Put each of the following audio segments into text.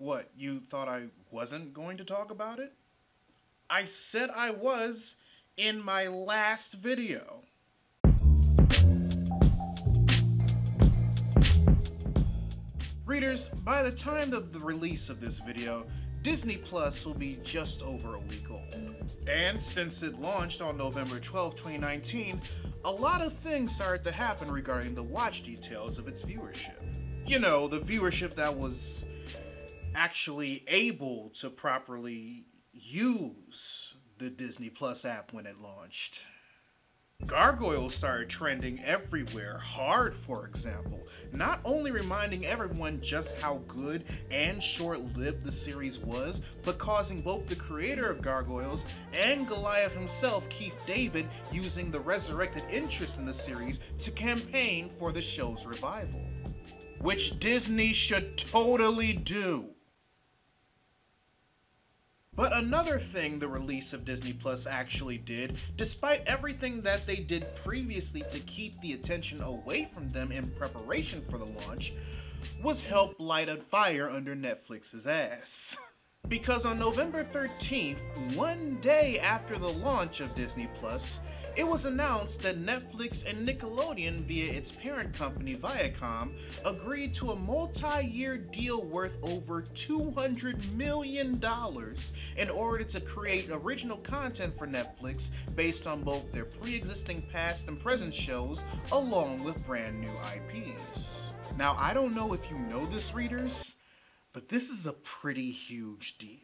What, you thought I wasn't going to talk about it? I said I was in my last video. Readers, by the time of the release of this video, Disney Plus will be just over a week old. And since it launched on November 12, 2019, a lot of things started to happen regarding the watch details of its viewership. You know, the viewership that was actually able to properly use the Disney Plus app when it launched. Gargoyles started trending everywhere, hard for example, not only reminding everyone just how good and short-lived the series was, but causing both the creator of Gargoyles and Goliath himself, Keith David, using the resurrected interest in the series to campaign for the show's revival. Which Disney should totally do. But another thing the release of Disney Plus actually did, despite everything that they did previously to keep the attention away from them in preparation for the launch, was help light a fire under Netflix's ass. Because on November 13th, one day after the launch of Disney Plus, it was announced that Netflix and Nickelodeon, via its parent company Viacom, agreed to a multi-year deal worth over $200 million in order to create original content for Netflix based on both their pre-existing past and present shows, along with brand new IPs. Now, I don't know if you know this, readers, but this is a pretty huge deal.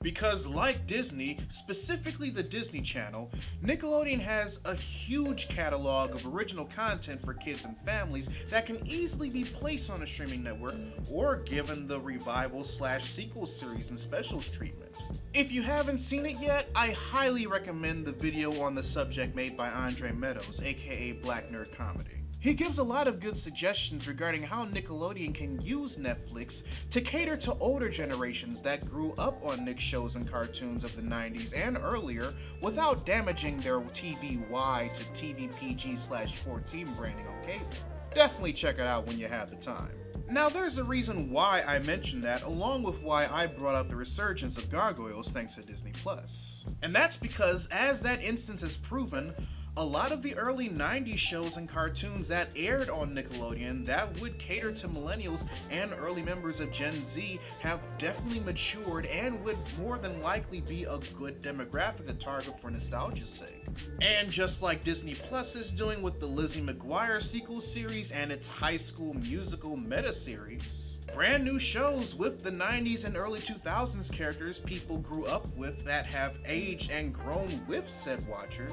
Because like Disney, specifically the Disney Channel, Nickelodeon has a huge catalog of original content for kids and families that can easily be placed on a streaming network or given the revival/sequel series and specials treatment. If you haven't seen it yet, I highly recommend the video on the subject made by Andre Meadows, aka Black Nerd Comedy. He gives a lot of good suggestions regarding how Nickelodeon can use Netflix to cater to older generations that grew up on Nick shows and cartoons of the 90s and earlier without damaging their TVY to TVPG/14 branding on cable. Definitely check it out when you have the time. Now there's a reason why I mentioned that, along with why I brought up the resurgence of Gargoyles thanks to Disney Plus. And that's because, as that instance has proven, a lot of the early 90s shows and cartoons that aired on Nickelodeon that would cater to millennials and early members of Gen Z have definitely matured and would more than likely be a good demographic to target for nostalgia's sake. And just like Disney Plus is doing with the Lizzie McGuire sequel series and its High School Musical meta-series, brand new shows with the 90s and early 2000s characters people grew up with that have aged and grown with said watchers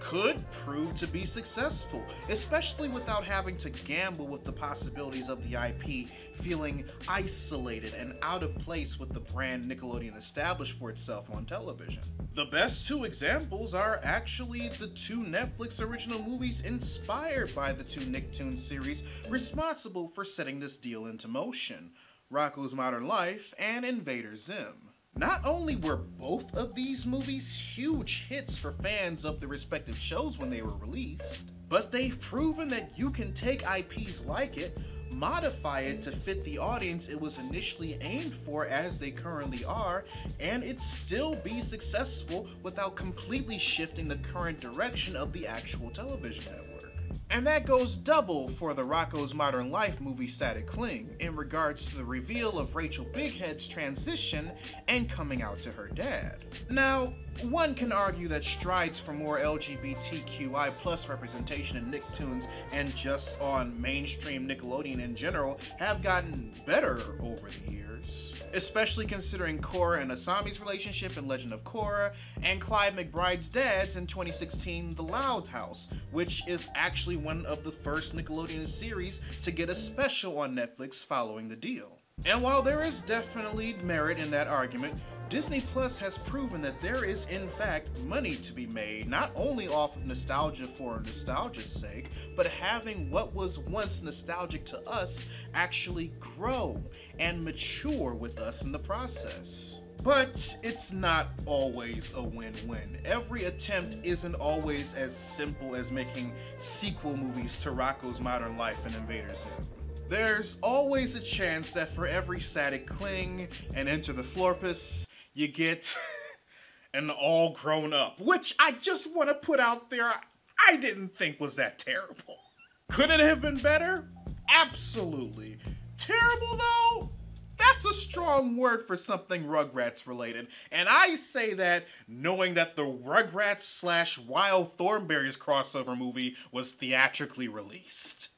could prove to be successful, especially without having to gamble with the possibilities of the IP feeling isolated and out of place with the brand Nickelodeon established for itself on television. The best two examples are actually the two Netflix original movies inspired by the two Nicktoons series responsible for setting this deal into motion: Rocko's Modern Life and Invader Zim. Not only were both of these movies huge hits for fans of the respective shows when they were released, but they've proven that you can take IPs like it, modify it to fit the audience it was initially aimed for as they currently are, and it still be successful without completely shifting the current direction of the actual television network. And that goes double for the Rocko's Modern Life movie Static Cling in regards to the reveal of Rachel Bighead's transition and coming out to her dad. Now, one can argue that strides for more LGBTQI+ representation in Nicktoons and just on mainstream Nickelodeon in general have gotten better over the years, especially considering Korra and Asami's relationship in Legend of Korra, and Clyde McBride's dad's in 2016 The Loud House, which is actually one of the first Nickelodeon series to get a special on Netflix following the deal. And while there is definitely merit in that argument, Disney Plus has proven that there is in fact money to be made, not only off of nostalgia for nostalgia's sake, but having what was once nostalgic to us actually grow and mature with us in the process. But it's not always a win-win. Every attempt isn't always as simple as making sequel movies to Rocko's Modern Life and Invader Zim. There's always a chance that for every static cling and enter the Florpus, you get an all grown up, which I just want to put out there, I didn't think was that terrible. Could it have been better? Absolutely. Terrible though? That's a strong word for something Rugrats related, and I say that knowing that the Rugrats / Wild Thornberrys crossover movie was theatrically released.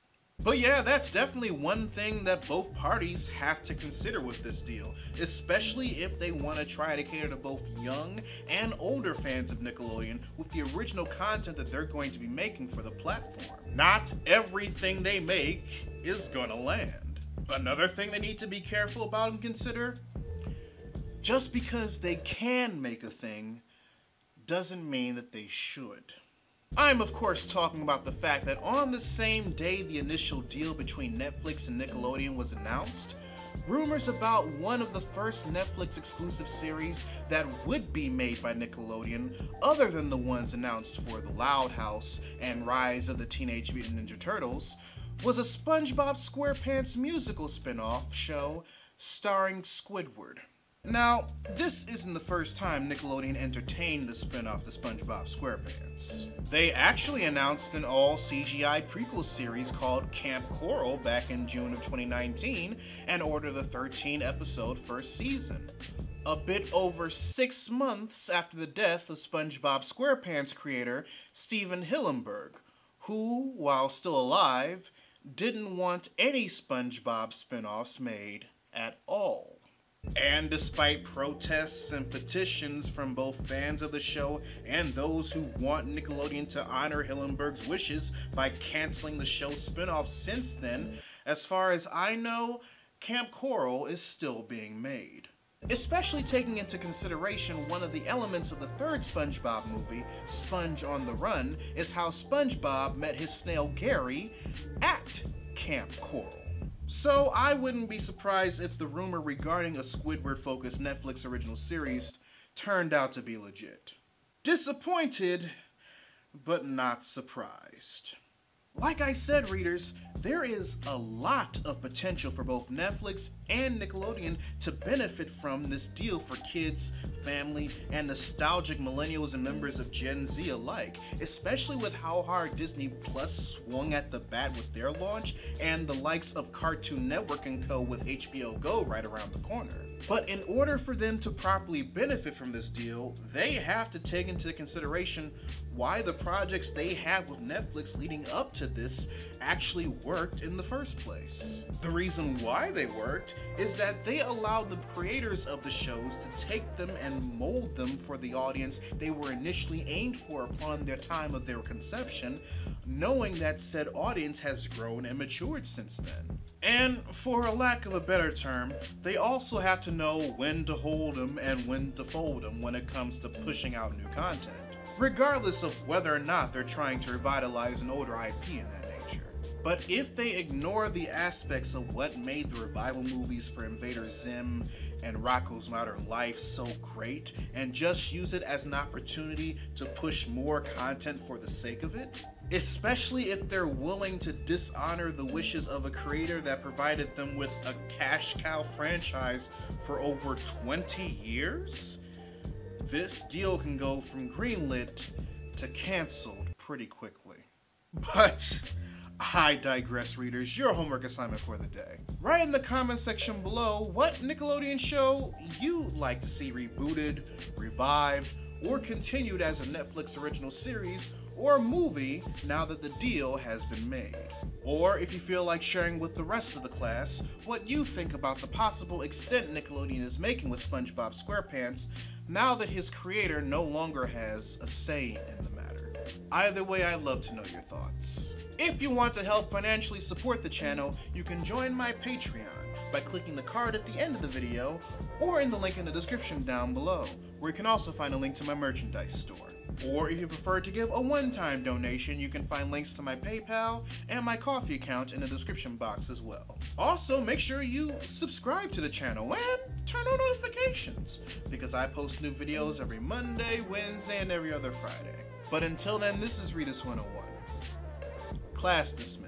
But yeah, that's definitely one thing that both parties have to consider with this deal, especially if they want to try to cater to both young and older fans of Nickelodeon with the original content that they're going to be making for the platform. Not everything they make is gonna land. Another thing they need to be careful about and consider, just because they can make a thing doesn't mean that they should. I'm of course talking about the fact that on the same day the initial deal between Netflix and Nickelodeon was announced, rumors about one of the first Netflix exclusive series that would be made by Nickelodeon, other than the ones announced for The Loud House and Rise of the Teenage Mutant Ninja Turtles, was a SpongeBob SquarePants musical spin-off show starring Squidward. Now, this isn't the first time Nickelodeon entertained a spin-off to SpongeBob SquarePants. They actually announced an all-CGI prequel series called Camp Coral back in June of 2019 and ordered a 13-episode first season. A bit over 6 months after the death of SpongeBob SquarePants creator Stephen Hillenburg, who, while still alive, didn't want any SpongeBob spin-offs made at all. And despite protests and petitions from both fans of the show and those who want Nickelodeon to honor Hillenburg's wishes by canceling the show's spin-off since then, as far as I know, Camp Coral is still being made. Especially taking into consideration one of the elements of the third SpongeBob movie, Sponge on the Run, is how SpongeBob met his snail Gary at Camp Coral. So I wouldn't be surprised if the rumor regarding a Squidward-focused Netflix original series turned out to be legit. Disappointed, but not surprised. Like I said, readers, there is a lot of potential for both Netflix and Nickelodeon to benefit from this deal for kids, family, and nostalgic millennials and members of Gen Z alike, especially with how hard Disney Plus swung at the bat with their launch, and the likes of Cartoon Network and Co. with HBO Go right around the corner. But in order for them to properly benefit from this deal, they have to take into consideration why the projects they have with Netflix leading up to this actually worked in the first place. The reason why they worked is that they allowed the creators of the shows to take them and mold them for the audience they were initially aimed for upon their time of their conception, knowing that said audience has grown and matured since then. And for a lack of a better term, they also have to know when to hold them and when to fold them when it comes to pushing out new content, regardless of whether or not they're trying to revitalize an older IP in that nature. But if they ignore the aspects of what made the revival movies for Invader Zim and Rocko's Modern Life so great, and just use it as an opportunity to push more content for the sake of it, especially if they're willing to dishonor the wishes of a creator that provided them with a cash cow franchise for over 20 years, this deal can go from greenlit to canceled pretty quickly. But I digress, readers. Your homework assignment for the day. Write in the comment section below what Nickelodeon show you'd like to see rebooted, revived, or continued as a Netflix original series or movie now that the deal has been made. Or if you feel like sharing with the rest of the class what you think about the possible extent Nickelodeon is making with SpongeBob SquarePants now that his creator no longer has a say in the matter. Either way, I'd love to know your thoughts. If you want to help financially support the channel, you can join my Patreon by clicking the card at the end of the video or in the link in the description down below, where you can also find a link to my merchandise store. Or if you prefer to give a one-time donation, you can find links to my PayPal and my Ko-fi account in the description box as well. Also, make sure you subscribe to the channel and turn on notifications, because I post new videos every Monday, Wednesday, and every other Friday. But until then, this is Redis 101. Class dismissed.